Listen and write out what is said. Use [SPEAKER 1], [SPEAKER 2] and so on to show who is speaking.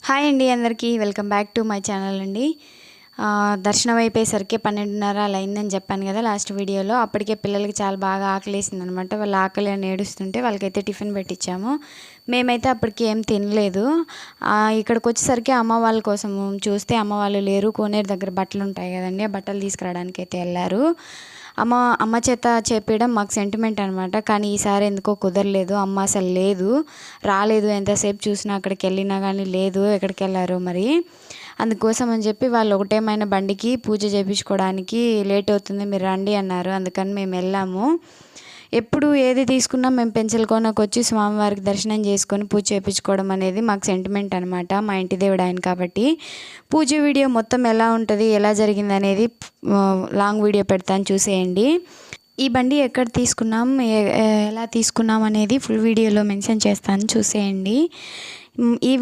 [SPEAKER 1] Hi అండి అందరికీ welcome back to my channel అండి. దర్శనం అయిపోయేసరికి 12:30 అలా అయిందని చెప్పాను కదా లాస్ట్ వీడియోలో. అప్పటికే పిల్లలకి చాలా బాగా ఆకలేసింది అనమాట. వాళ్ళు ఆకలి అని ఏడుస్తుంటే వాళ్ళకైతే టిఫిన్ పెట్టించాము. మేమైతే అప్పటికి ఏం తినలేదు. ఇక్కడికి వచ్చేసరికి అమ్మ వాళ్ళ కోసం చూస్తే అమ్మ వాళ్ళు లేరు. కోనేరు దగ్గర బట్టలు ఉంటాయి కదండి, ఆ బట్టలు తీసుకురావడానికి అయితే వెళ్ళారు. అమ్మ చేత చేపించడం మాకు సెంటిమెంట్ అనమాట. కానీ ఈసారి ఎందుకో కుదరలేదు. అమ్మ అసలు లేదు, రాలేదు. ఎంతసేపు చూసినా అక్కడికి వెళ్ళినా కానీ లేదు, ఎక్కడికి వెళ్ళారో మరి. అందుకోసం అని చెప్పి వాళ్ళు ఒకటేమైనా బండికి పూజ చేయించుకోవడానికి లేట్ అవుతుంది, మీరు రండి అన్నారు. అందుకని మేము వెళ్ళాము. ఎప్పుడు ఏది తీసుకున్నా మేము పెంచలకోనకు వచ్చి స్వామివారికి దర్శనం చేసుకొని పూజ చేయించుకోవడం అనేది మాకు సెంటిమెంట్ అనమాట. మా ఇంటి దేవుడు ఆయన కాబట్టి. పూజ వీడియో మొత్తం ఎలా ఉంటుంది, ఎలా జరిగింది అనేది లాంగ్ వీడియో పెడతాను, చూసేయండి. ఈ బండి ఎక్కడ తీసుకున్నాం, ఎలా తీసుకున్నాం అనేది ఫుల్ వీడియోలో మెన్షన్ చేస్తాను, చూసేయండి. ఈ